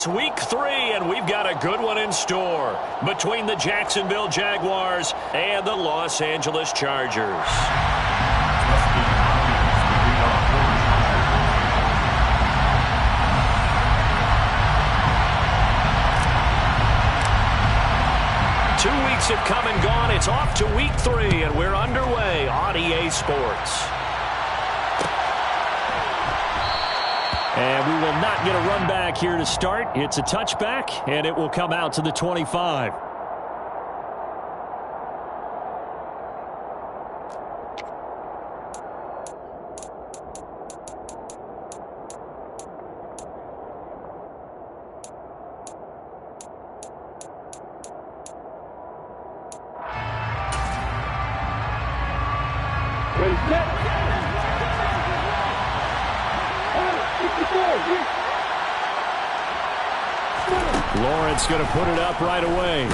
It's week 3, and we've got a good one in store between the Jacksonville Jaguars and the Los Angeles Chargers. 2 weeks have come and gone. It's off to week 3, and we're underway on EA Sports. And we will not get a run back here to start. It's a touchback, and it will come out to the 25. Lawrence going to put it up right away.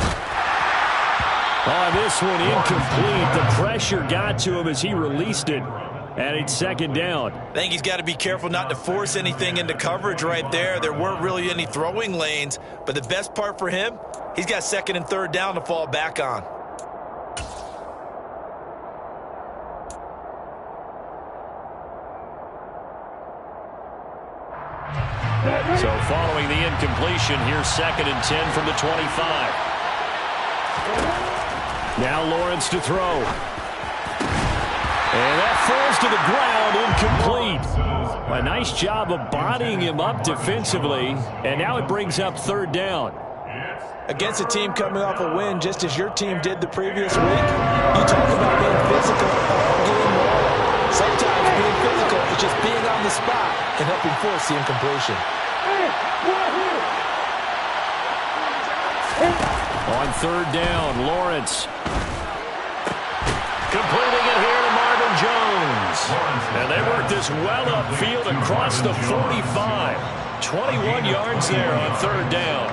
Oh, this one incomplete. The pressure got to him as he released it. And it's second down. I think he's got to be careful not to force anything into coverage right there. There weren't really any throwing lanes. But the best part for him, he's got second and third down to fall back on. So following the incompletion, here's second and 10 from the 25. Now Lawrence to throw. And that falls to the ground, incomplete. A nice job of bodying him up defensively, and now it brings up third down. Against a team coming off a win, just as your team did the previous week, you talk about being physical all game long. Sometimes being physical is just being on the spot and helping force the incompletion. On third down, Lawrence. Completing it here to Marvin Jones. And they work this well upfield across the 45. 21 yards there on third down.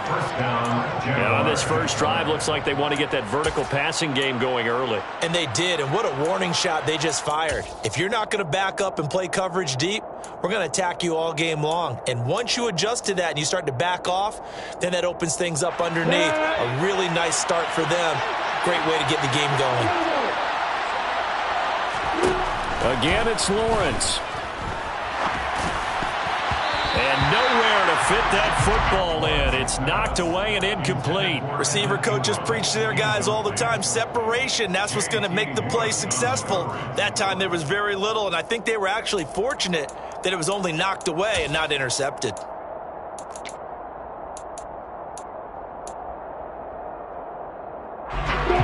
And on this first drive, looks like they want to get that vertical passing game going early. And they did, and what a warning shot they just fired. If you're not going to back up and play coverage deep, we're going to attack you all game long. And once you adjust to that and you start to back off, then that opens things up underneath. A really nice start for them. Great way to get the game going. Again, it's Lawrence. And nowhere to fit that football in. It's knocked away and incomplete. Receiver coaches preach to their guys all the time. Separation, that's what's going to make the play successful. That time there was very little, and I think they were actually fortunate that it was only knocked away and not intercepted.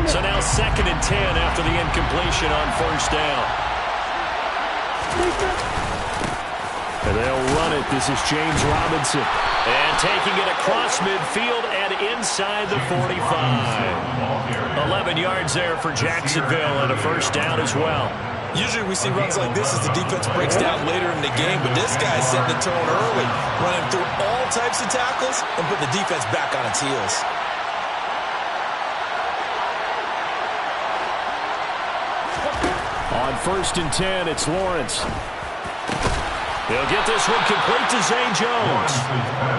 So now second and 10 after the incompletion on first down. And they'll run it. This is James Robinson. And taking it across midfield and inside the 45. 11 yards there for Jacksonville and a first down as well. Usually we see runs like this as the defense breaks down later in the game, but this guy's setting the tone early, running through all types of tackles and put the defense back on its heels. On first and 10, it's Lawrence. He'll get this one complete to Zay Jones.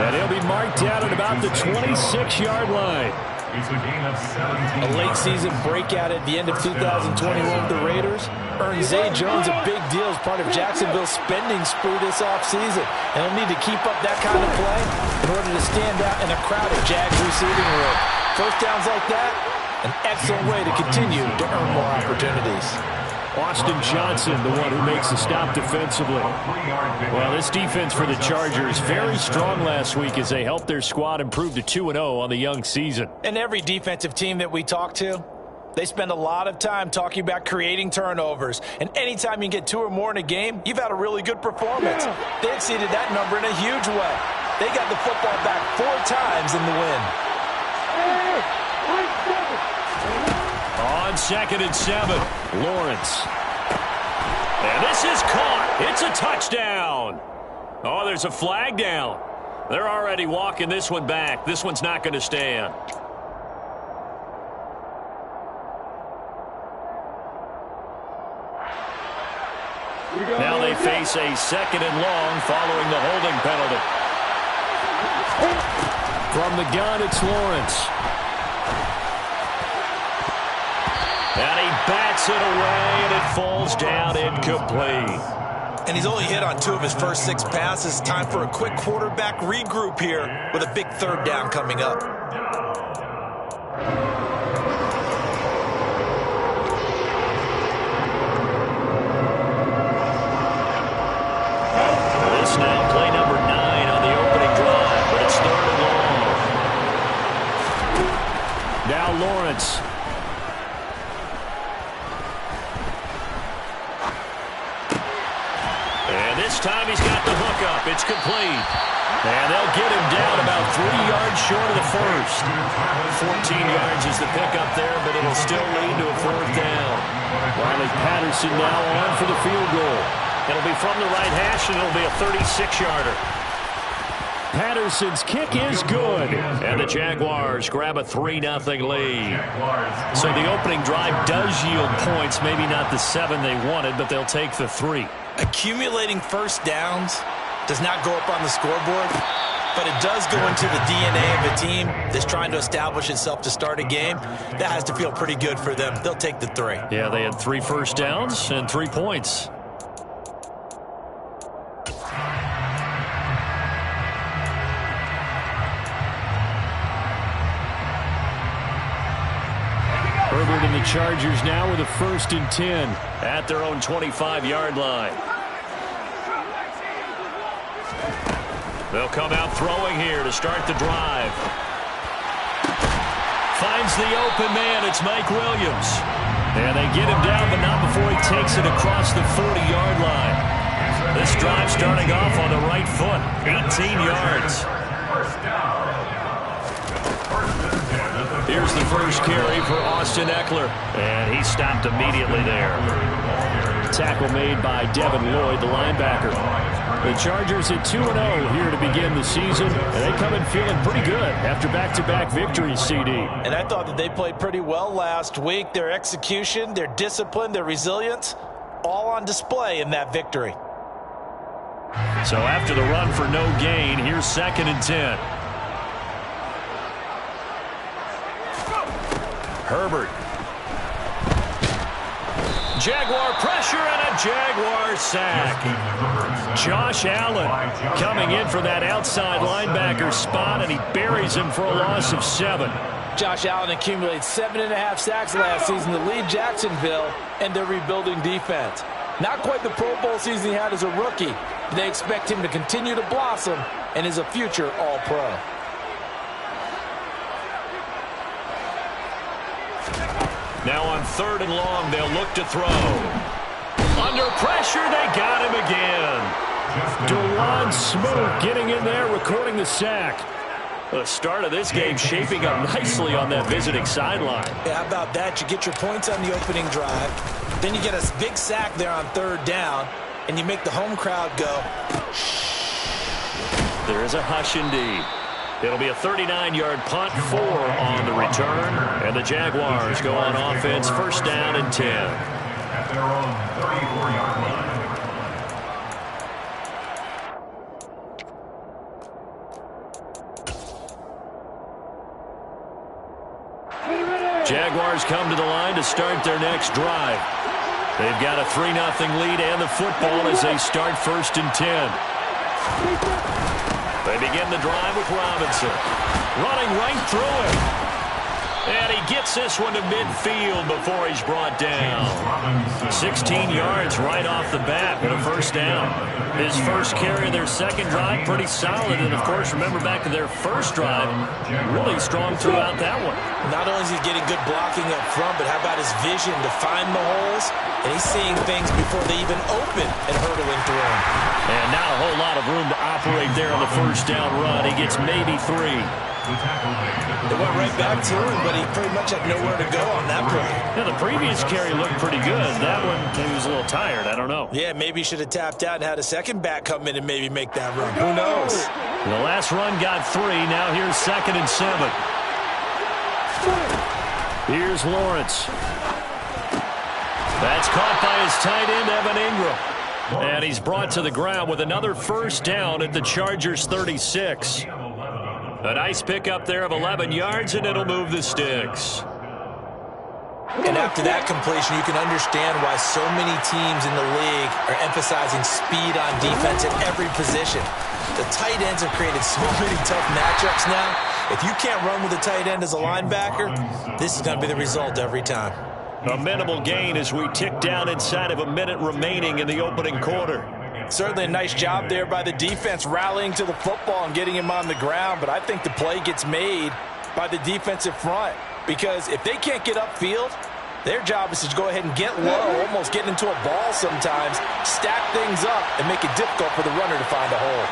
And he'll be marked down at about the 26-yard line. A late season breakout at the end of 2021 with the Raiders earned Zay Jones a big deal as part of Jacksonville's spending spree this offseason. And he'll need to keep up that kind of play in order to stand out in a crowded Jags receiving room. First downs like that, an excellent way to continue to earn more opportunities. Austin Johnson, the one who makes the stop defensively. Well, this defense for the Chargers, very strong last week as they helped their squad improve to 2-0 on the young season. And every defensive team that we talk to, they spend a lot of time talking about creating turnovers. And anytime you get 2 or more in a game, you've had a really good performance. They exceeded that number in a huge way. They got the football back 4 times in the win. On second and 7, Lawrence. And this is caught. It's a touchdown. Oh, there's a flag down. They're already walking this one back. This one's not going to stand. Now they face a second and long following the holding penalty. From the gun, it's Lawrence. And he bats it away, and it falls down incomplete. And he's only hit on 2 of his first 6 passes. Time for a quick quarterback regroup here with a big 3rd down coming up. This now play number 9 on the opening drive, but it's 3rd and long. Now Lawrence. And this time he's got the hook up. It's complete. And they'll get him down about 3 yards short of the first. 14 yards is the pickup there, but it'll still lead to a 4th down. Riley Patterson now on for the field goal. It'll be from the right hash, and it'll be a 36-yarder. Patterson's kick is good. And the Jaguars grab a 3-0 lead. So the opening drive does yield points, maybe not the 7 they wanted, but they'll take the 3. Accumulating first downs does not go up on the scoreboard, but it does go into the DNA of a team that's trying to establish itself to start a game. That has to feel pretty good for them. They'll take the 3. Yeah, they had 3 first downs and 3 points. Herbert and the Chargers now with a 1st and 10 at their own 25-yard line. They'll come out throwing here to start the drive. Finds the open man. It's Mike Williams. And they get him down, but not before he takes it across the 40-yard line. This drive starting off on the right foot. 18 yards. Here's the first carry for Austin Eckler. And he stopped immediately there. Tackle made by Devin Lloyd, the linebacker. The Chargers at 2-0 here to begin the season. And they come in feeling pretty good after back-to-back victories, CD. And I thought that they played pretty well last week. Their execution, their discipline, their resilience, all on display in that victory. So after the run for no gain, here's 2nd and 10. Herbert. Jaguar pressure and a Jaguar sack. Josh Allen coming in for that outside linebacker spot, and he buries him for a loss of 7. Josh Allen accumulated 7.5 sacks last season to lead Jacksonville and their rebuilding defense. Not quite the Pro Bowl season he had as a rookie. They expect him to continue to blossom and is a future All-Pro. Now on 3rd and long, they'll look to throw. Under pressure, they got him again. DeJuan Smoot getting in there, recording the sack. The start of this game shaping up nicely on that visiting sideline. Yeah, how about that? You get your points on the opening drive. Then you get a big sack there on 3rd down, and you make the home crowd go, shh. There is a hush indeed. It'll be a 39-yard punt, 4 on the return. And the Jaguars go on offense, 1st down and 10. At their own 34-yard line. Jaguars come to the line to start their next drive. They've got a 3-0 lead and the football as they start 1st and 10. They begin the drive with Robinson. Running right through him. And he gets this one to midfield before he's brought down. 16 yards right off the bat with a 1st down. His first carry of their 2nd drive, pretty solid. And, of course, remember back to their 1st drive, really strong throughout that one. Not only is he getting good blocking up front, but how about his vision to find the holes? And he's seeing things before they even open and hurtling through them. And not a whole lot of room to operate there on the 1st down run. He gets maybe 3. It went right back to him, but he pretty much had nowhere to go on that play. Yeah, the previous carry looked pretty good. That one, he was a little tired. I don't know. Yeah, maybe he should have tapped out and had a second back come in and maybe make that run. Who knows? The last run got 3. Now here's 2nd and 7. Here's Lawrence. That's caught by his tight end, Evan Ingram. And he's brought to the ground with another 1st down at the Chargers 36. A nice pickup there of 11 yards, and it'll move the sticks. And after that completion, you can understand why so many teams in the league are emphasizing speed on defense at every position. The tight ends have created so many tough matchups now. If you can't run with a tight end as a linebacker, this is going to be the result every time. A minimal gain as we tick down inside of a minute remaining in the opening quarter. Certainly a nice job there by the defense rallying to the football and getting him on the ground, but I think the play gets made by the defensive front. Because if they can't get upfield, their job is to go ahead and get low, almost get into a ball sometimes, stack things up, and make it difficult for the runner to find a hole.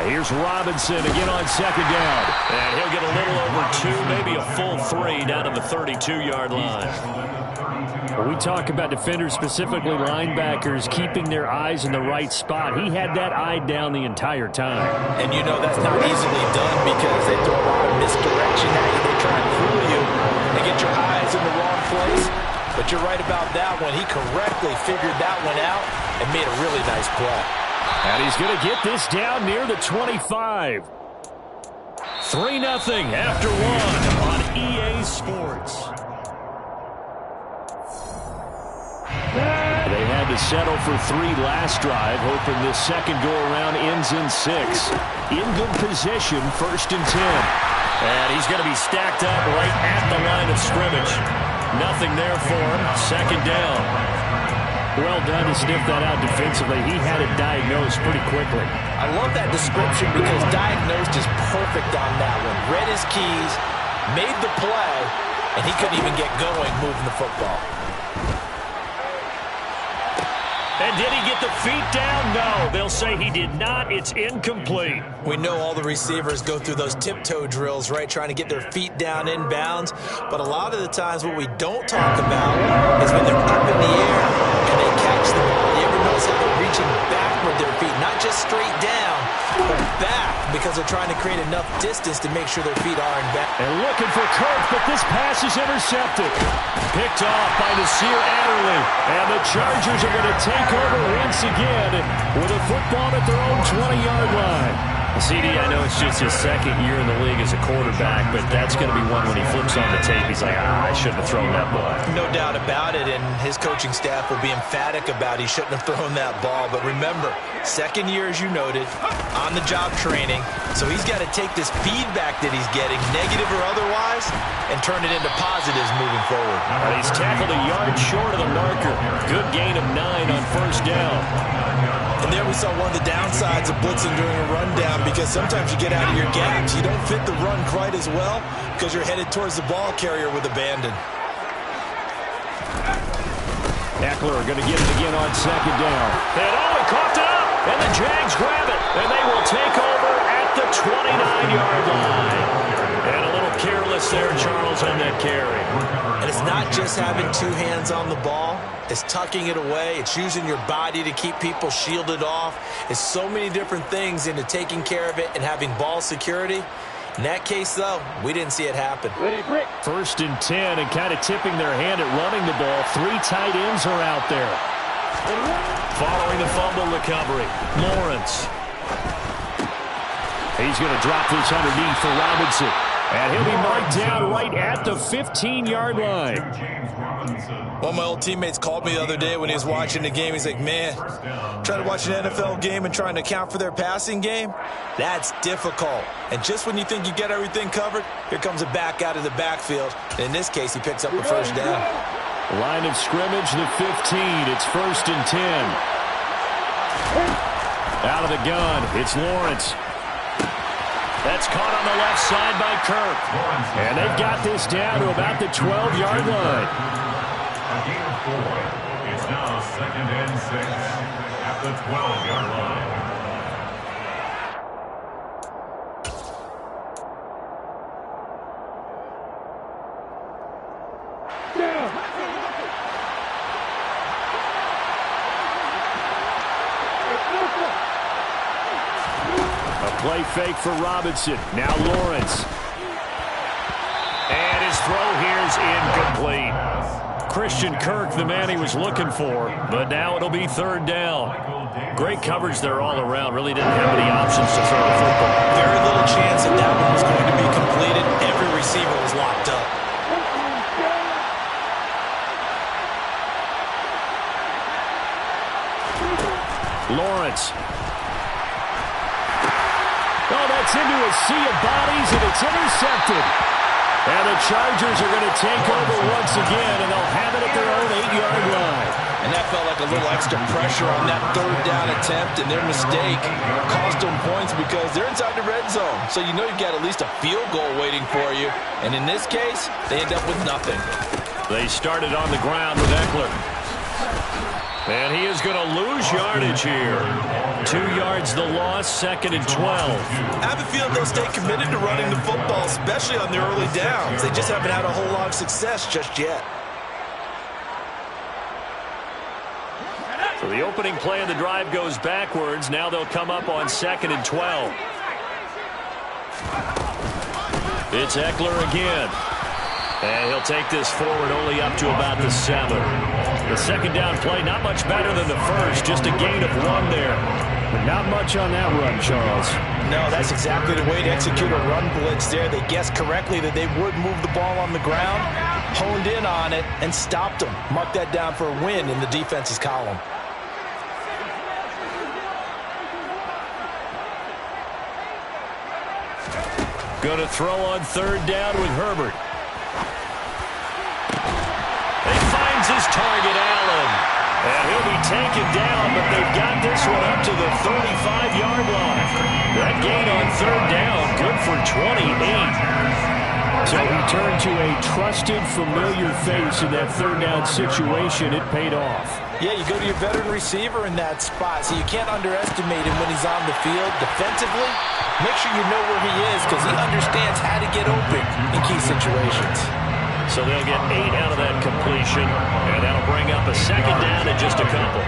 Here's Robinson again on second down. And he'll get a little over 2, maybe a full 3 down to the 32-yard line. When we talk about defenders, specifically linebackers, keeping their eyes in the right spot, he had that eye down the entire time. And you know that's not easily done because they throw a lot of misdirection at you. They try and fool you and get your eyes in the wrong place. But you're right about that one. He correctly figured that one out and made a really nice play. And he's going to get this down near the 25. 3-0 after 1 on EA Sports. They had to settle for 3 last drive, hoping this second go-around ends in 6. In good position, 1st and 10. And he's going to be stacked up right at the line of scrimmage. Nothing there for him. 2nd down. Well done to sniff that out defensively. He had it diagnosed pretty quickly. I love that description because diagnosed is perfect on that one. Read his keys, made the play, and he couldn't even get going moving the football. And did he get the feet down? No, they'll say he did not. It's incomplete. We know all the receivers go through those tiptoe drills, right, trying to get their feet down inbounds. But a lot of the times what we don't talk about is when they're up in the air and they catch the ball. You ever notice how they're reaching back with their feet, not just straight down, but back, because they're trying to create enough distance to make sure their feet are in back. And looking for Kirk, but this pass is intercepted. Picked off by Nasir Adderley. And the Chargers are going to take over once again with a football at their own 20-yard line. CD, I know it's just his 2nd year in the league as a quarterback, but that's going to be one when he flips on the tape. He's like, I shouldn't have thrown that ball. No doubt about it, and his coaching staff will be emphatic about he shouldn't have thrown that ball. But remember, 2nd year, as you noted, on-the-job training. So he's got to take this feedback that he's getting, negative or otherwise, and turn it into positives moving forward. And he's tackled a yard short of the marker. Good gain of 9 on 1st down. And there we saw one of the downsides of blitzing during a rundown, because sometimes you get out of your gaps. You don't fit the run quite as well because you're headed towards the ball carrier with abandon. Eckler going to get it again on 2nd down. And he coughed it up. And the Jags grab it. And they will take over at the 29-yard line. And a little careless there, Charles, on that carry. And it's not just having 2 hands on the ball. It's tucking it away. It's using your body to keep people shielded off. It's so many different things into taking care of it and having ball security. In that case, though, we didn't see it happen. 1st and 10, and kind of tipping their hand at running the ball. 3 tight ends are out there. Following the fumble recovery, Lawrence. He's going to drop this underneath for Robinson. And he'll be marked down right at the 15-yard line. One of my old teammates called me the other day when he was watching the game. He's like, man, trying to watch an NFL game and trying to account for their passing game, that's difficult. And just when you think you get everything covered, here comes a back out of the backfield. And in this case, he picks up the 1st down. Line of scrimmage, the 15. It's 1st and 10. Out of the gun, it's Lawrence. That's caught on the left side by Kirk. And they've got this down to about the 12-yard line. A gain of 4. It's now 2nd and 6 at the 12-yard line. Play fake for Robinson. Now Lawrence. And his throw here is incomplete. Christian Kirk the man he was looking for, but now it'll be third down. Great coverage there all around. Really didn't have any options to throw the football. Very little chance that that one was going to be completed. Every receiver was locked up. Lawrence. Oh, that's into a sea of bodies, and it's intercepted. And the Chargers are going to take over once again, and they'll have it at their own 8-yard line. And that felt like a little extra pressure on that third down attempt, and their mistake cost them points because they're inside the red zone. So you know you've got at least a field goal waiting for you. And in this case, they end up with nothing. They started on the ground with Eckler. And he is going to lose yardage here. 2 yards the loss, 2nd and 12. I have a feeling they'll stay committed to running the football, especially on their early downs. They just haven't had a whole lot of success just yet. So the opening play of the drive goes backwards. Now they'll come up on 2nd and 12. It's Eckler again. And he'll take this forward only up to about the 7. The second down play, not much better than the first. Just a gain of 1 there. But not much on that run, Charles. No, that's exactly the way to execute a run blitz there. They guessed correctly that they would move the ball on the ground, honed in on it, and stopped them. Mark that down for a win in the defense's column. Going to throw on third down with Herbert. He finds his target, Allen. And he'll be taken down, but they've got this one up to the 35-yard line. That gain on third down, good for 28. So he turned to a trusted, familiar face in that third down situation. It paid off. Yeah, you go to your veteran receiver in that spot, so you can't underestimate him when he's on the field. Defensively, make sure you know where he is because he understands how to get open in key situations. So they'll get 8 out of that completion, and that'll bring up a second down in just a couple.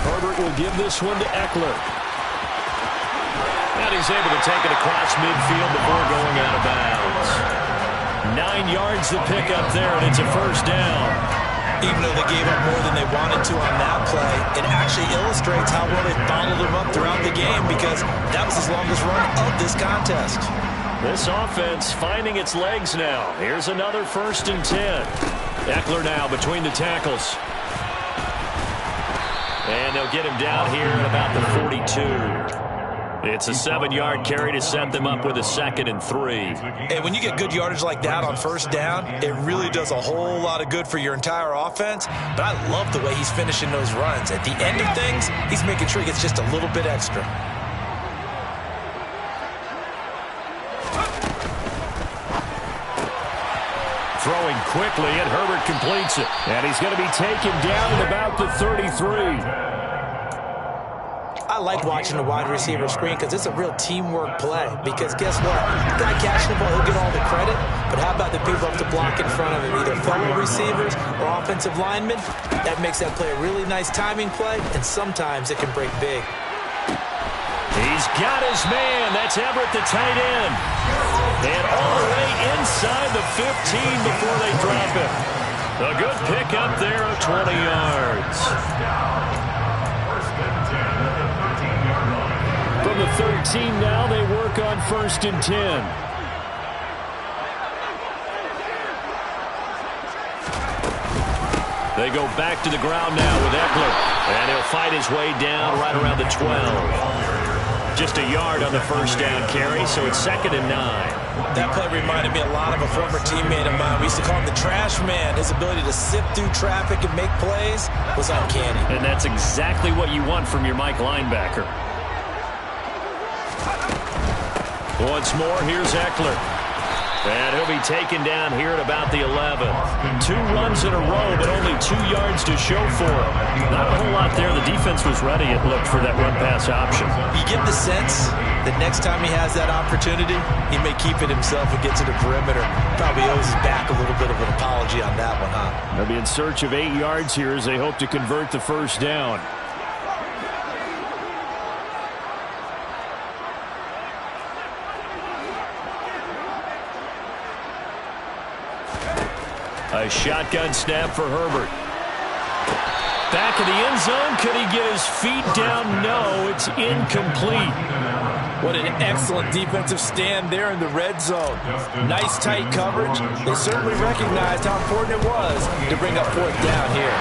Herbert will give this one to Eckler. And he's able to take it across midfield before going out of bounds. 9 yards to pick up there, and it's a first down. Even though they gave up more than they wanted to on that play, it actually illustrates how well they followed them up throughout the game because that was his longest run of this contest. This offense finding its legs now. Here's another 1st and 10. Eckler now between the tackles. And they'll get him down here at about the 42. It's a 7-yard carry to set them up with a 2nd and 3. And when you get good yardage like that on first down, it really does a whole lot of good for your entire offense. But I love the way he's finishing those runs. At the end of things, he's making sure he gets just a little bit extra. Throwing quickly, and Herbert completes it. And he's going to be taken down at about the 33. I like watching the wide receiver screen because it's a real teamwork play. Because guess what? The guy catching the ball, he'll get all the credit. But how about the people up to block in front of him, either fellow receivers or offensive linemen? That makes that play a really nice timing play, and sometimes it can break big. He's got his man. That's Everett, the tight end. And all the way inside the 15 before they drop him. A good pick up there of 20 yards. From the 13 now, they work on 1st and 10. They go back to the ground now with Eckler. And he'll fight his way down right around the 12. Just a yard on the first down carry, so it's 2nd and 9. That play reminded me a lot of a former teammate of mine. We used to call him the trash man. His ability to sift through traffic and make plays was uncanny. And that's exactly what you want from your Mike linebacker. Once more, here's Eckler. And he'll be taken down here at about the 11. 2 runs in a row, but only 2 yards to show for him. Not a whole lot there. The defense was ready, it looked, for that run-pass option. You get the sense that next time he has that opportunity, he may keep it himself and get to the perimeter. Probably owes his back a little bit of an apology on that one, huh? They'll be in search of 8 yards here as they hope to convert the first down. A shotgun snap for Herbert. Back in the end zone. Could he get his feet down? No, it's incomplete. What an excellent defensive stand there in the red zone. Nice tight coverage. They certainly recognized how important it was to bring up fourth down here.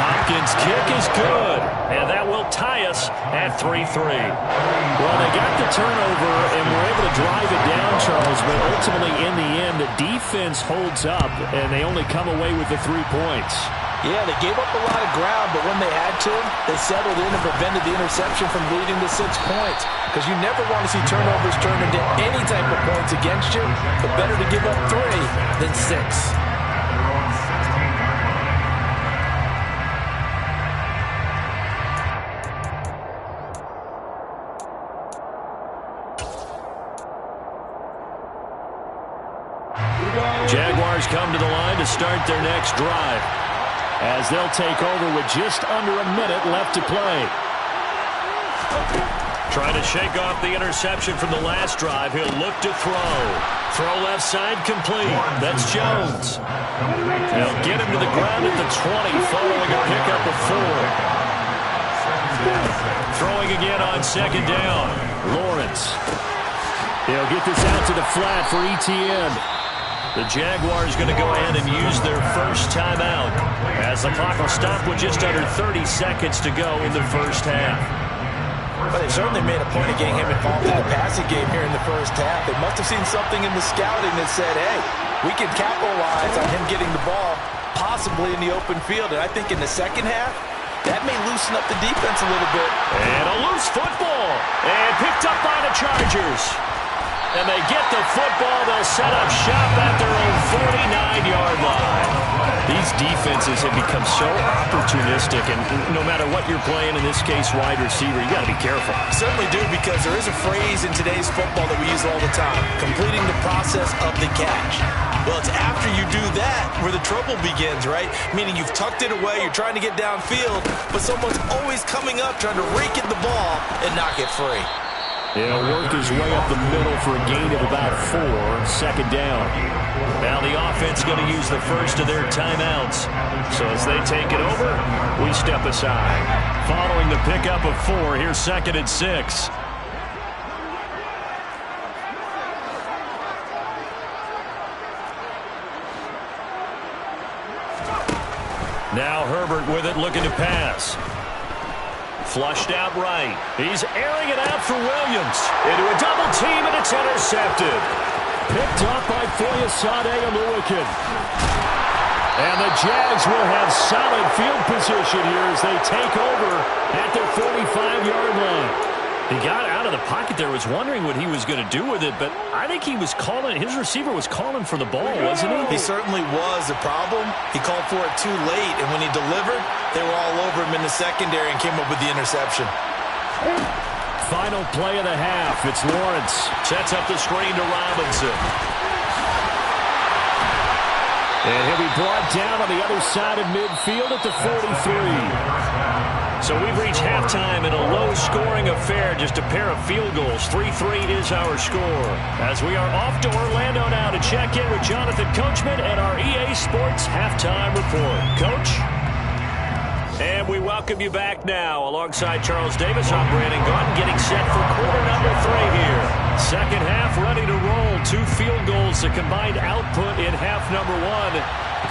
Hopkins' kick is good, and that will tie us at 3-3. Well, they got the turnover and were able to drive it down, Charles, but ultimately in the end, the defense holds up, and they only come away with the 3 points. Yeah, they gave up a lot of ground, but when they had to, they settled in and prevented the interception from leading to 6 points. Because you never want to see turnovers turn into any type of points against you, but better to give up 3 than 6. Jaguars come to the line to start their next drive, as they'll take over with just under a minute left to play. Trying to shake off the interception from the last drive. He'll look to throw. Throw left side complete. That's Jones. They'll get him to the ground at the 20 following a pickup of 4. Throwing again on second down. Lawrence. They'll get this out to the flat for Etienne. The Jaguars going to go ahead and use their first timeout as the clock will stop with just under 30 seconds to go in the first half. But they certainly made a point of getting him involved in the passing game here in the first half. They must have seen something in the scouting that said, hey, we can capitalize on him getting the ball possibly in the open field. And I think in the second half, that may loosen up the defense a little bit. And a loose football. And picked up by the Chargers. And they get the football. They'll set up shop at their own 49-yard line. These defenses have become so opportunistic, and no matter what you're playing, in this case wide receiver, you got to be careful. Certainly do, because there is a phrase in today's football that we use all the time, completing the process of the catch. Well, it's after you do that where the trouble begins, right? Meaning you've tucked it away, you're trying to get downfield, but someone's always coming up trying to rake in the ball and knock it free. He'll work his way up the middle for a gain of about 4, second down. Now the offense is going to use the first of their timeouts. So as they take it over, we step aside. Following the pickup of 4, here's second and 6. Now Herbert with it, looking to pass. Flushed out right. He's airing it out for Williams. Into a double team, and it's intercepted. Picked off by Foyesade Oluokun. And the Jags will have solid field position here as they take over at their 45-yard line. He got out of the pocket there, was wondering what he was going to do with it, but I think he was calling, his receiver was calling for the ball, wasn't he? He certainly was. The problem, he called for it too late, and when he delivered, they were all over him in the secondary and came up with the interception. Final play of the half. It's Lawrence. Sets up the screen to Robinson. And he'll be brought down on the other side of midfield at the 43. So we've reached halftime in a low-scoring affair, just a pair of field goals. 3-3 is our score. As we are off to Orlando now to check in with Jonathan Coachman and our EA Sports Halftime Report. Coach? And we welcome you back now. Alongside Charles Davis, I'm Brandon Gaudin, getting set for quarter number 3 here. Second half ready to roll. 2 field goals, the combined output in half number 1.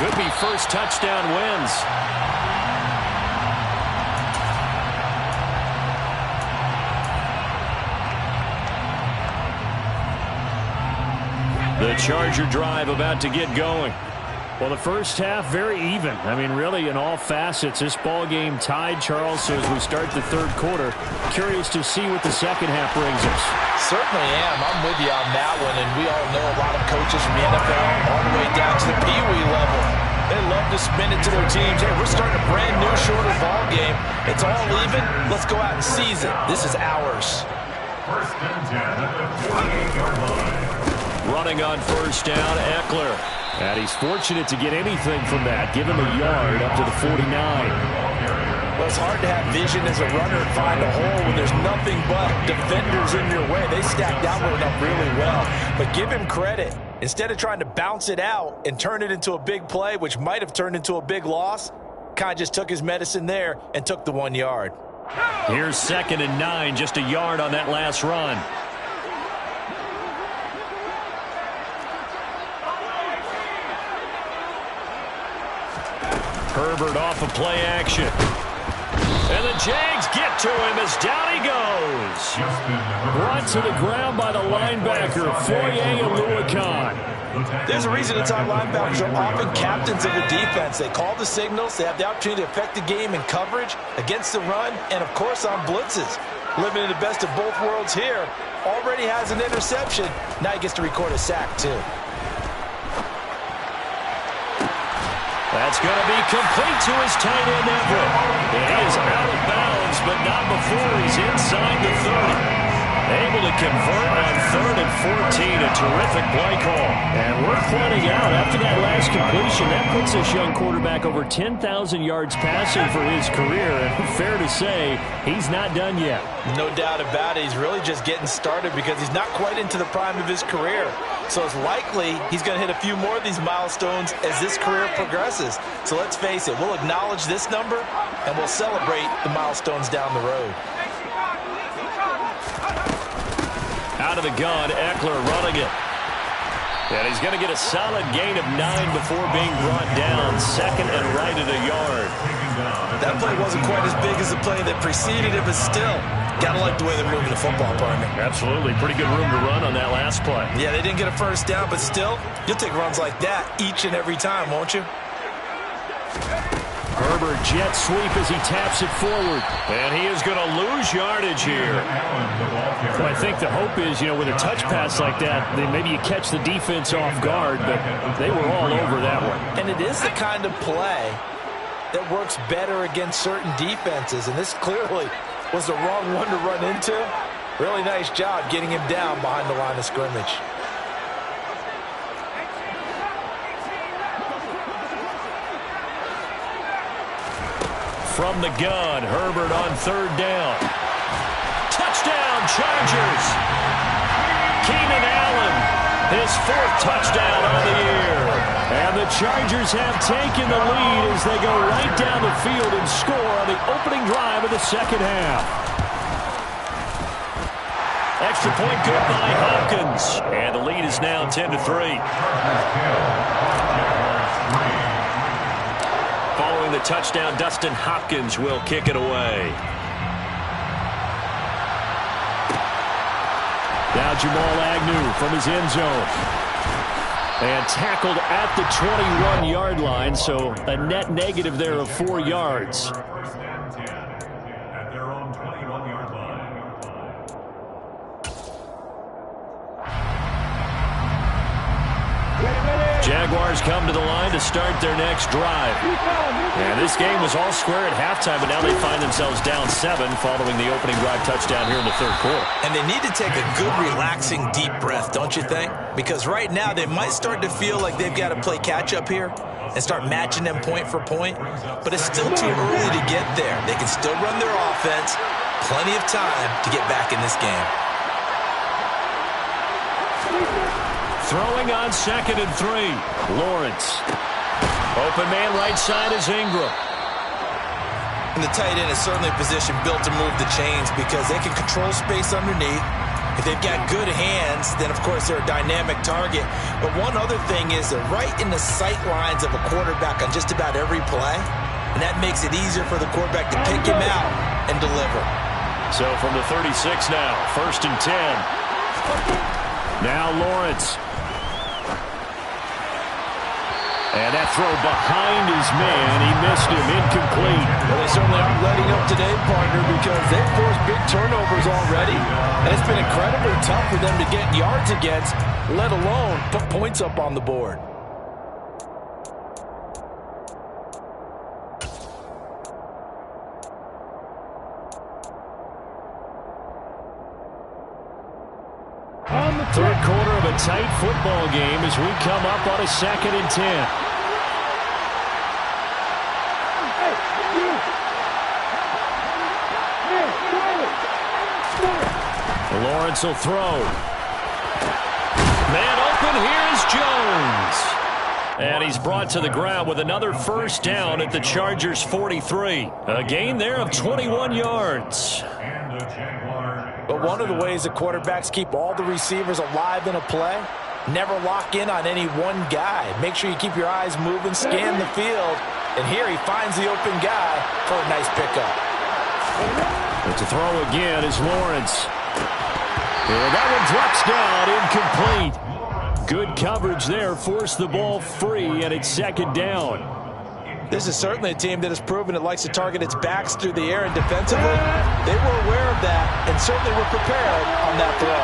Could be first touchdown wins. The Charger drive about to get going. Well, the first half, very even. I mean, really, in all facets, this ball game tied, Charles. So as we start the third quarter, curious to see what the second half brings us. Certainly am. I'm with you on that one. And we all know a lot of coaches from the NFL all the way down to the Pee Wee level. They love to spin it to their teams. Hey, we're starting a brand new, shorter ball game. It's all even. Let's go out and seize it. This is ours. First and 10 at the 48-yard line. Running on first down, Eckler. And he's fortunate to get anything from that. Give him a yard up to the 49. Well, it's hard to have vision as a runner and find a hole when there's nothing but defenders in your way. They stacked that one up really well. But give him credit. Instead of trying to bounce it out and turn it into a big play, which might have turned into a big loss, kind of just took his medicine there and took the 1 yard. Here's 2nd and 9, just a yard on that last run. Herbert off of play action. And the Jags get to him as down he goes. Brought to the ground by the linebacker, Foye Oluokun. There's a reason it's our linebackers are often captains of the defense. They call the signals. They have the opportunity to affect the game in coverage, against the run, and, of course, on blitzes. Living in the best of both worlds here. Already has an interception. Now he gets to record a sack, too. That's going to be complete to his tight end, Everett. It is out of bounds, but not before he's inside the 30. Able to convert on 3rd and 14. A terrific play call. And we're pointing out, after that last completion, that puts this young quarterback over 10,000 yards passing for his career. And fair to say, he's not done yet. No doubt about it. He's really just getting started because he's not quite into the prime of his career. So it's likely he's going to hit a few more of these milestones as this career progresses. So let's face it, we'll acknowledge this number and we'll celebrate the milestones down the road. Out of the gun, Eckler running it. And he's going to get a solid gain of 9 before being brought down. 2nd and right at a yard. That play wasn't quite as big as the play that preceded it, but still, got to like the way they're moving the football, partner. Absolutely. Pretty good room to run on that last play. Yeah, they didn't get a first down, but still, you'll take runs like that each and every time, won't you? Herbert jet sweep as he taps it forward. And he is going to lose yardage here. Well, I think the hope is, with a touch pass like that, then maybe you catch the defense off guard, but they were all over that one. And it is the kind of play that works better against certain defenses, and this clearly was the wrong one to run into. Really nice job getting him down behind the line of scrimmage. From the gun, Herbert on 3rd down. Touchdown, Chargers! Keenan Allen, his 4th touchdown on the year. And the Chargers have taken the lead as they go right down the field and score on the opening drive of the 2nd half. Extra point good by Hopkins. And the lead is now 10-3. Following the touchdown, Dustin Hopkins will kick it away. Now Jamal Agnew from his end zone. And tackled at the 21-yard line, so a net negative there of 4 yards. Jaguars come to the line to start their next drive. And this game was all square at halftime, but now they find themselves down 7 following the opening drive touchdown here in the 3rd quarter. And they need to take a good, relaxing, deep breath, don't you think? Because right now they might start to feel like they've got to play catch-up here and start matching them point for point. But it's still too early to get there. They can still run their offense. Plenty of time to get back in this game. Throwing on 2nd and 3. Lawrence. Open man right side is Ingram. And the tight end is certainly a position built to move the chains because they can control space underneath. If they've got good hands, then, of course, they're a dynamic target. But one other thing is they're right in the sight lines of a quarterback on just about every play. And that makes it easier for the quarterback to pick him out and deliver. So from the 36 now, 1st and 10. Now Lawrence. And that throw behind his man, he missed him, incomplete. Well, they certainly aren't letting up today, partner, because they've forced big turnovers already. And it's been incredibly tough for them to get yards against, let alone put points up on the board. Third quarter of a tight football game as we come up on a 2nd and 10. Lawrence will throw. Man open, here's Jones. And he's brought to the ground with another first down at the Chargers' 43. A gain there of 21 yards. But one of the ways the quarterbacks keep all the receivers alive in a play, never lock in on any one guy. Make sure you keep your eyes moving, scan the field, and here he finds the open guy for a nice pickup. But to throw again is Lawrence. And that one drops down, incomplete. Good coverage there, forced the ball free, and it's second down. This is certainly a team that has proven it likes to target its backs through the air and defensively. They were aware of that and certainly were prepared on that throw.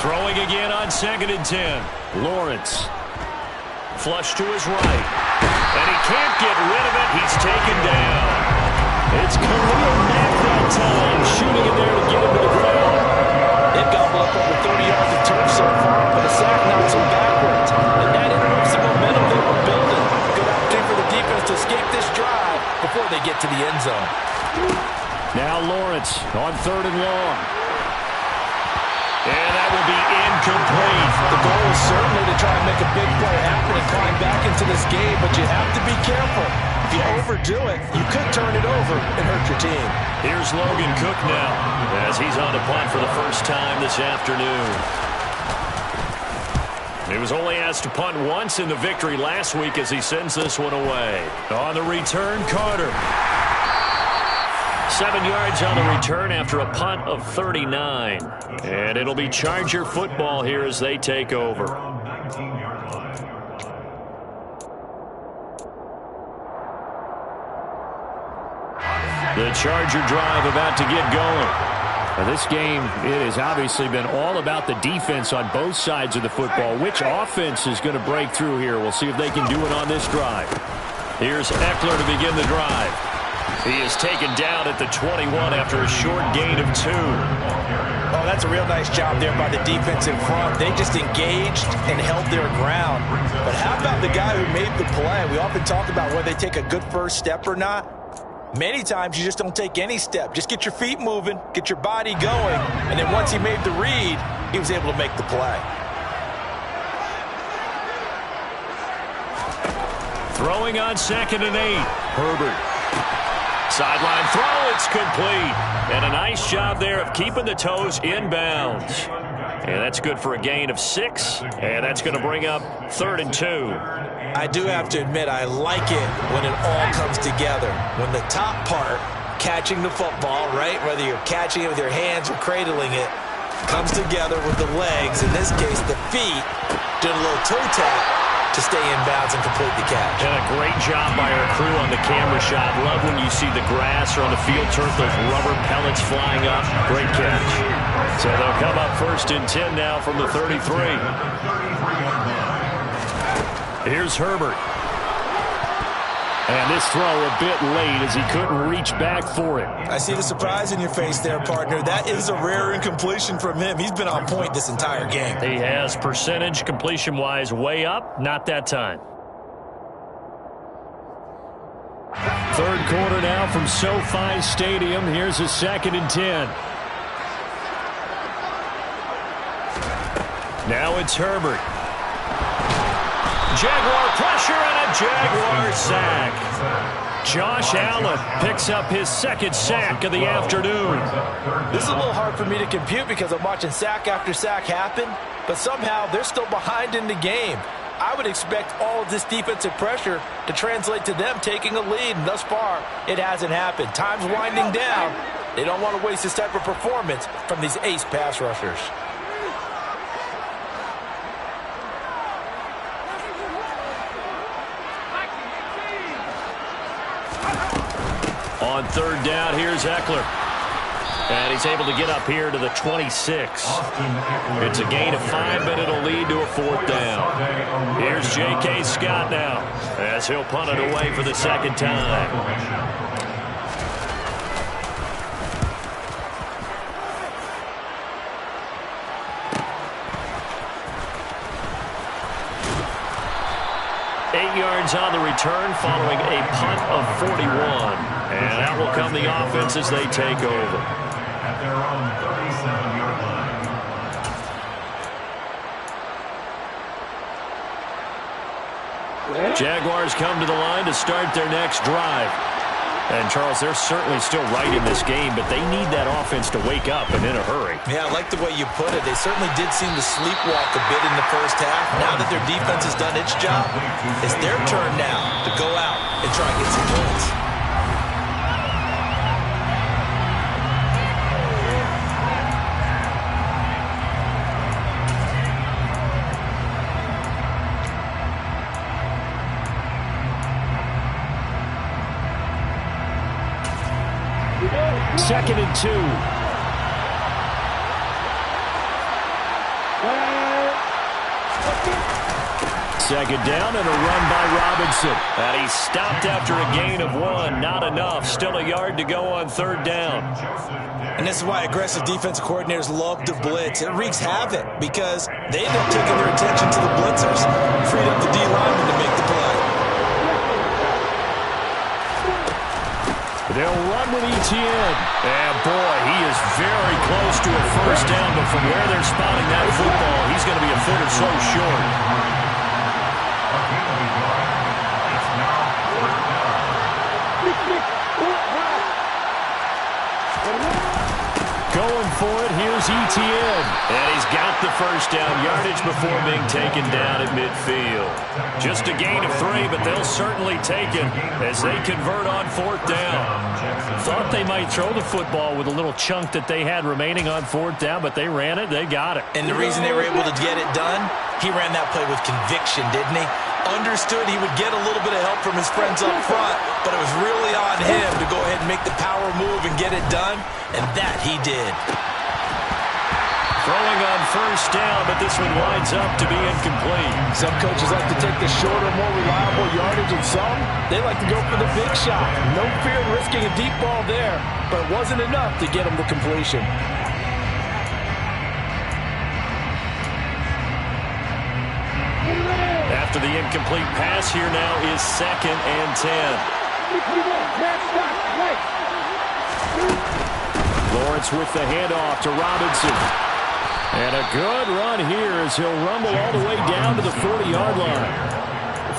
Throwing again on 2nd and 10. Lawrence. Flush to his right. And he can't get rid of it. He's taken down. It's Khalil Mack that time, shooting in there to get him to the ground. They've gobbled up over 30 yards of turf so far, but a sack knocks them backwards. And that interrupts the momentum they were building. Good opportunity for the defense to escape this drive before they get to the end zone. Now Lawrence on 3rd and long. And that will be incomplete. The goal is certainly to try and make a big play happen and climb back into this game, but you have to be careful. If you overdo it, you could turn it over and hurt your team. Here's Logan Cook now as he's on the punt for the first time this afternoon. He was only asked to punt once in the victory last week as he sends this one away. On the return, Carter. 7 yards on the return after a punt of 39. And it'll be Charger football here as they take over. The Charger drive about to get going. Now this game, it has obviously been all about the defense on both sides of the football. Which offense is going to break through here? We'll see if they can do it on this drive. Here's Eckler to begin the drive. He is taken down at the 21 after a short gain of 2. Oh, that's a real nice job there by the defense in front. They just engaged and held their ground. But how about the guy who made the play? We often talk about whether they take a good first step or not. Many times you just don't take any step. Just get your feet moving, get your body going, and then once he made the read, he was able to make the play. Throwing on 2nd and 8. Herbert. Sideline throw, it's complete. And a nice job there of keeping the toes inbounds. And that's good for a gain of 6. And that's going to bring up 3rd and 2. I do have to admit, I like it when it all comes together. When the top part, catching the football, right, whether you're catching it with your hands or cradling it, comes together with the legs, in this case the feet, doing a little toe tap to stay in bounds and complete the catch. And a great job by our crew on the camera shot. Love when you see the grass or on the field turf, those rubber pellets flying up. Great catch. So they'll come up 1st and 10 now from the 33. Here's Herbert. And this throw a bit late as he couldn't reach back for it. I see the surprise in your face there, partner. That is a rare incompletion from him. He's been on point this entire game. He has percentage completion-wise way up. Not that time. 3rd quarter now from SoFi Stadium. Here's a 2nd and 10. Now it's Herbert. Jaguar pressure and a Jaguar sack. Josh Allen picks up his 2nd sack of the afternoon. This is a little hard for me to compute because I'm watching sack after sack happen, but somehow they're still behind in the game. I would expect all of this defensive pressure to translate to them taking a lead, and thus far, it hasn't happened. Time's winding down. They don't want to waste this type of performance from these ace pass rushers. On 3rd down, here's Eckler. And he's able to get up here to the 26. It's a gain of 5, but it'll lead to a 4th down. Here's J.K. Scott now as he'll punt it away for the 2nd time. 8 yards on the return following a punt of 41. And that will come the offense as they take over. At their own 37-yard line. Jaguars come to the line to start their next drive. And, Charles, they're certainly still right in this game, but they need that offense to wake up and in a hurry. Yeah, I like the way you put it. They certainly did seem to sleepwalk a bit in the first half. Now that their defense has done its job, it's their turn now to go out and try and get some points. Second and 2. Second down and a run by Robinson. And he stopped after a gain of 1. Not enough. Still a yard to go on third down. And this is why aggressive defensive coordinators love to blitz. It wreaks havoc because they end up taking their attention to the blitzers. Freed up the D-lineman to make the play. They'll run with Etienne. And, boy, he is very close to a first down, but from where they're spotting that football, he's going to be a foot or so short. Going for it, here's Etienne. And he's got the first down yardage before being taken down at midfield. Just a gain of 3, but they'll certainly take it as they convert on fourth down. Thought they might throw the football with a little chunk that they had remaining on fourth down, but they ran it, they got it. And the reason they were able to get it done, he ran that play with conviction, didn't he? Understood he would get a little bit of help from his friends up front, but it was really on him to go ahead and make the power move and get it done, and that he did. Throwing on first down, but this one winds up to be incomplete. Some coaches like to take the shorter, more reliable yardage, and some, they like to go for the big shot. No fear of risking a deep ball there, but it wasn't enough to get him the completion. After the incomplete pass, here now is second and 10. Lawrence with the handoff to Robinson. And a good run here as he'll rumble all the way down to the 40-yard line.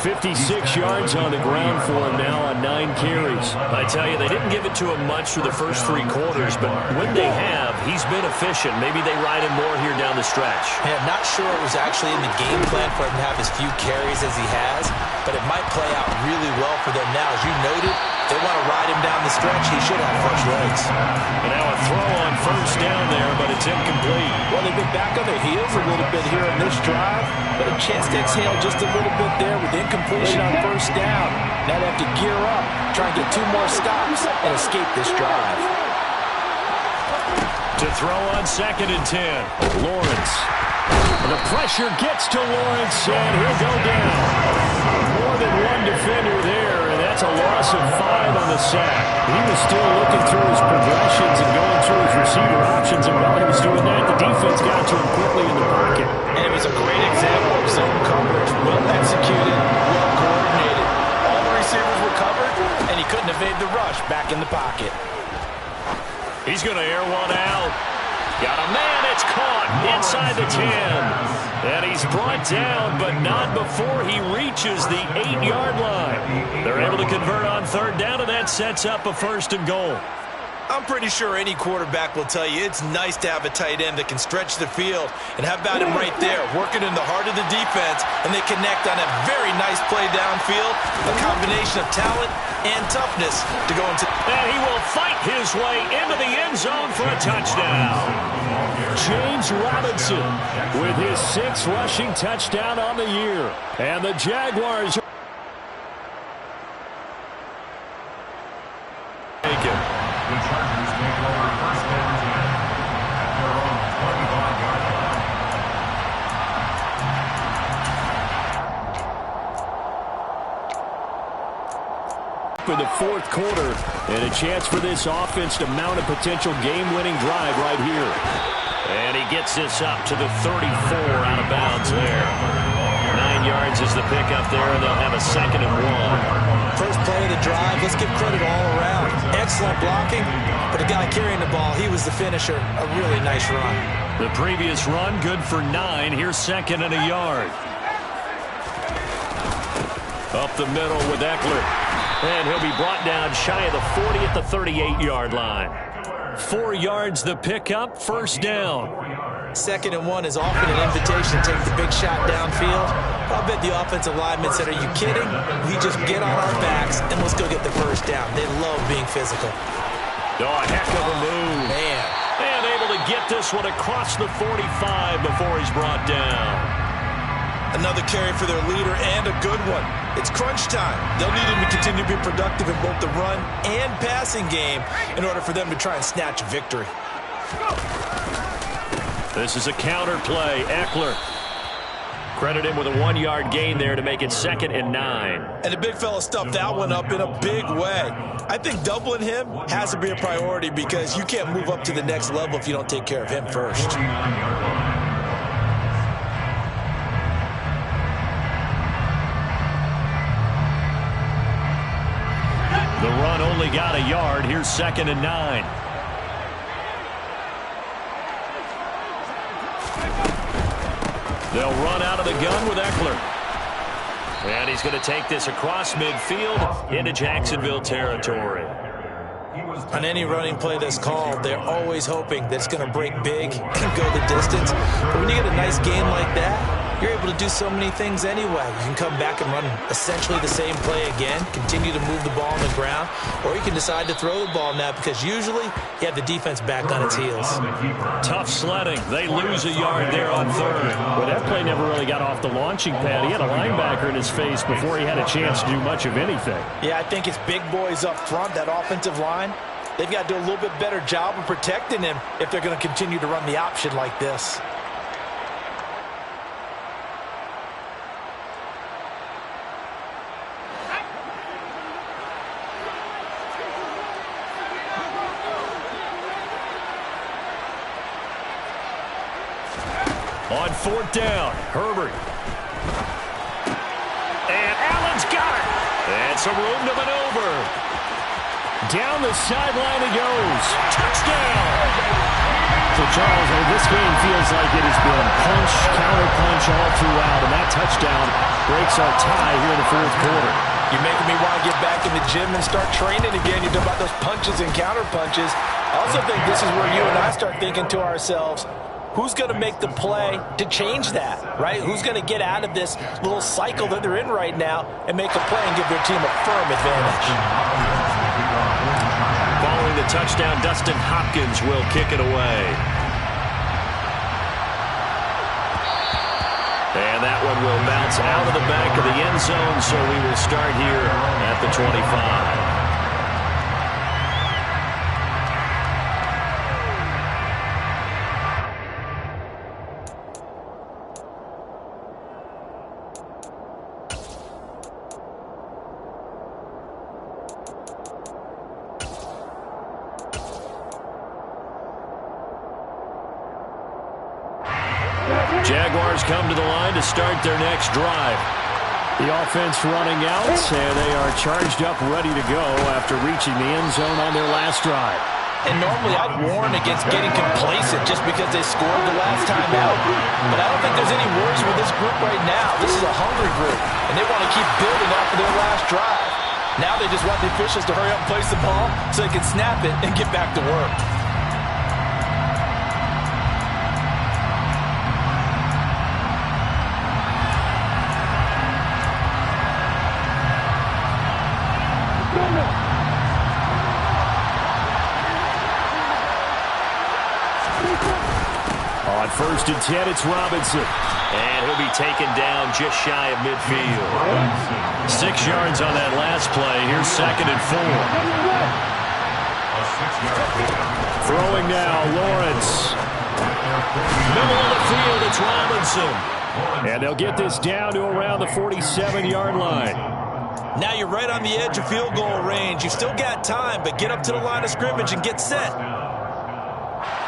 56 yards on the ground for him now on 9 carries. I tell you, they didn't give it to him much through the first 3 quarters, but when they have, he's been efficient. Maybe they ride him more here down the stretch. Yeah, not sure it was actually in the game plan for him to have as few carries as he has, but it might play out really well for them now. As you noted, if they want to ride him down the stretch, he should have fresh legs. And now a throw on first down there, but it's incomplete. Well, they've been back on their heels a little bit here in this drive, but a chance to exhale just a little bit there with incompletion on first down. Now they have to gear up, try and get 2 more stops, and escape this drive. To throw on second and 10. Lawrence. The pressure gets to Lawrence, and he'll go down. More than one defender there, and that's a loss of 5 on the sack. He was still looking through his progressions and going through his receiver options, and while he was doing that, the defense got to him quickly in the pocket. And it was a great example of zone coverage, well executed, well coordinated. All the receivers were covered, and he couldn't evade the rush back in the pocket. He's going to air one out. Got a man, it's caught inside the 10. And he's brought down, but not before he reaches the 8-yard line. They're able to convert on third down, and that sets up a first and goal. I'm pretty sure any quarterback will tell you it's nice to have a tight end that can stretch the field. And how about him right there, working in the heart of the defense, and they connect on a very nice play downfield, a combination of talent and toughness to go into. And he will fight his way into the end zone for a touchdown. James Robinson with his 6th rushing touchdown on the year. And the Jaguars are taken. The Chargers take over first and 10 at their own 25-yard line. for the 4th quarter, and a chance for this offense to mount a potential game-winning drive right here. And he gets this up to the 34 out of bounds there. 9 yards forces the pickup there, and they'll have a 2nd and 1. First play of the drive, let's give credit all around. Excellent blocking, but the guy carrying the ball, he was the finisher. A really nice run. The previous run, good for 9. Here's 2nd and a yard. Up the middle with Eckler. And he'll be brought down shy of the 40 at the 38-yard line. 4 yards the pickup, 1st down. 2nd and 1 is often an invitation to take the big shot downfield. I'll bet the offensive linemen said, are you kidding? We just get on our backs and let's go get the 1st down. They love being physical. Oh, a heck of a move. Man. And able to get this one across the 45 before he's brought down. Another carry for their leader and a good one. It's crunch time. They'll need him to continue to be productive in both the run and passing game in order for them to try and snatch a victory. This is a counter play. Eckler. Credit him with a 1-yard gain there to make it 2nd and 9. And the big fella stuffed that one up in a big way. I think doubling him has to be a priority because you can't move up to the next level if you don't take care of him first. The run only got a yard. Here's 2nd and 9. They'll run out of the gun with Eckler. And he's going to take this across midfield into Jacksonville territory. On any running play that's called, they're always hoping that it's going to break big and go the distance. But when you get a nice game like that, you're able to do so many things anyway. You can come back and run essentially the same play again, continue to move the ball on the ground, or you can decide to throw the ball now because usually you have the defense back on its heels. Tough sledding. They lose a yard there on 3rd. Well, that play never really got off the launching pad. He had a linebacker in his face before he had a chance to do much of anything. Yeah, I think it's big boys up front, that offensive line. They've got to do a little bit better job of protecting him if they're going to continue to run the option like this. On 4th down, Herbert. And Allen's got it. And some room to maneuver. Down the sideline he goes. Touchdown. So, Charles, this game feels like it has been punch, counter-punch all throughout, and that touchdown breaks our tie here in the 4th quarter. You're making me want to get back in the gym and start training again. You talk about those punches and counter-punches. I also think this is where you and I start thinking to ourselves, who's going to make the play to change that, right? Who's going to get out of this little cycle that they're in right now and make a play and give their team a firm advantage? Following the touchdown, Dustin Hopkins will kick it away. And that one will bounce out of the back of the end zone, so we will start here at the 25. Jaguars come to the line to start their next drive. The offense running out, and they are charged up, ready to go after reaching the end zone on their last drive. And normally I'd warn against getting complacent just because they scored the last time out. But I don't think there's any worries with this group right now. This is a hungry group, and they want to keep building after their last drive. Now they just want the officials to hurry up and place the ball so they can snap it and get back to work. On 1st and 10, it's Robinson. And he'll be taken down just shy of midfield. 6 yards on that last play. Here's 2nd and 4. Throwing now, Lawrence. Middle of the field, it's Robinson. And they'll get this down to around the 47-yard line. Now you're right on the edge of field goal range. You've still got time, but get up to the line of scrimmage and get set.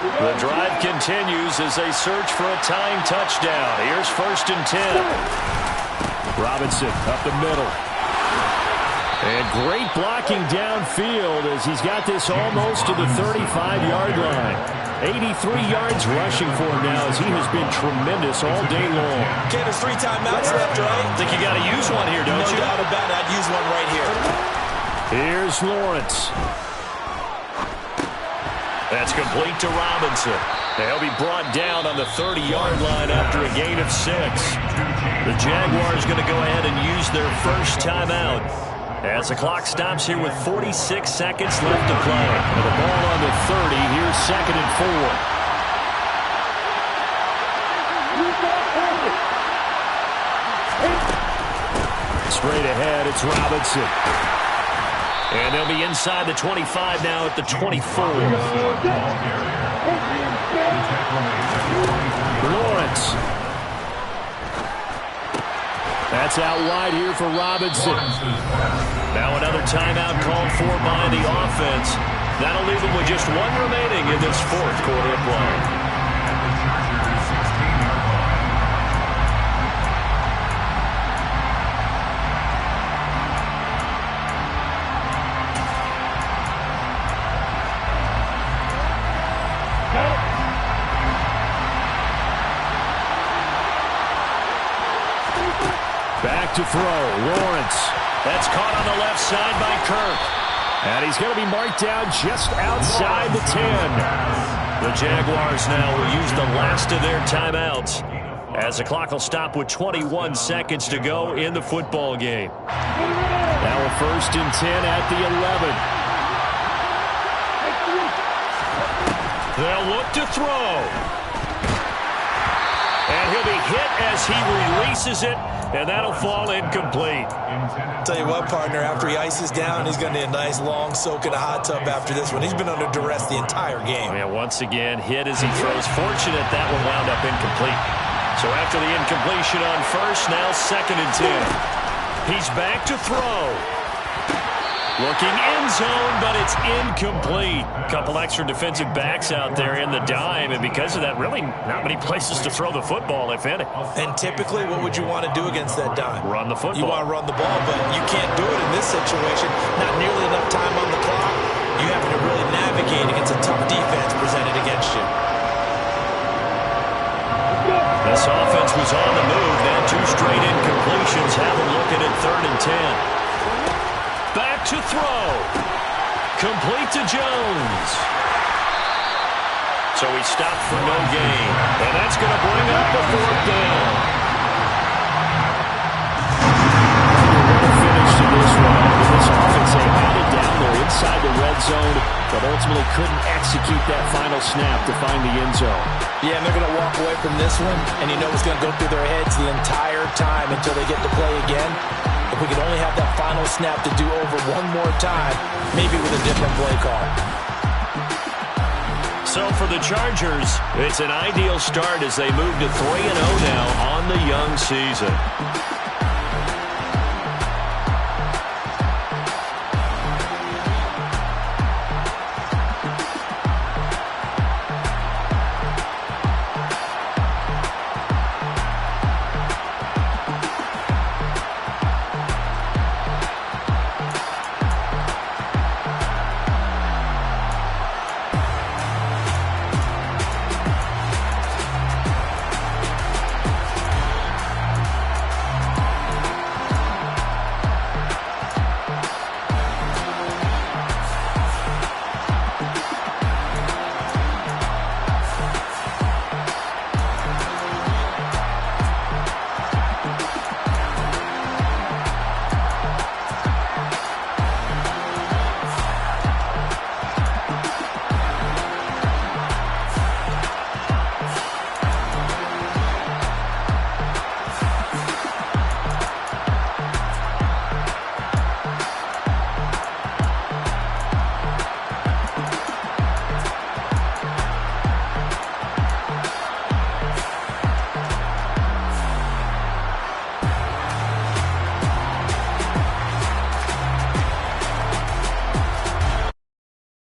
The drive continues as they search for a tying touchdown. Here's 1st and 10. Robinson up the middle. And great blocking downfield as he's got this almost to the 35-yard line. 83 yards rushing for him now as he has been tremendous all day long. Okay, there's 3 timeouts left, right? I think you got to use one here, don't you? No doubt about it. I'd use one right here. Here's Lawrence. That's complete to Robinson. He'll be brought down on the 30-yard line after a gain of 6. The Jaguars going to go ahead and use their first timeout as the clock stops here with 46 seconds left to play. With the ball on the 30, here's 2nd and 4. Straight ahead, it's Robinson. And they'll be inside the 25 now at the 24. Lawrence. That's out wide here for Robinson. Now another timeout called for by the offense. That'll leave them with just 1 remaining in this 4th quarter of play. Back to throw. Lawrence. That's caught on the left side by Kirk. And he's going to be marked down just outside the 10. The Jaguars now will use the last of their timeouts as the clock will stop with 21 seconds to go in the football game. Now a 1st and 10 at the 11. They'll look to throw. And he'll be hit as he releases it, and that'll fall incomplete. Tell you what, partner, after he ices down, he's going to need a nice long soak in a hot tub after this one. He's been under duress the entire game. Yeah, once again, hit as he throws. Fortunate that one wound up incomplete. So after the incompletion on 1st, now 2nd and 10. He's back to throw. Looking end zone, but it's incomplete. A couple extra defensive backs out there in the dime, and because of that, really not many places to throw the football, if any. And typically, what would you want to do against that dime? Run the football. You want to run the ball, but you can't do it in this situation. Not nearly enough time on the clock. You have to really navigate against a tough defense presented against you. This offense was on the move. Now 2 straight incompletions have them looking at 3rd and 10. Back to throw. Complete to Jones. So he stopped for no gain. And that's going to bring up the 4th down. Finish to this one. With this offense, they had it down there inside the red zone, but ultimately couldn't execute that final snap to find the end zone. Yeah, and they're going to walk away from this one, and you know it's going to go through their heads the entire time until they get to play again. If we could only have that final snap to do over one more time, maybe with a different play call. So for the Chargers, it's an ideal start as they move to 3-0 now on the young season.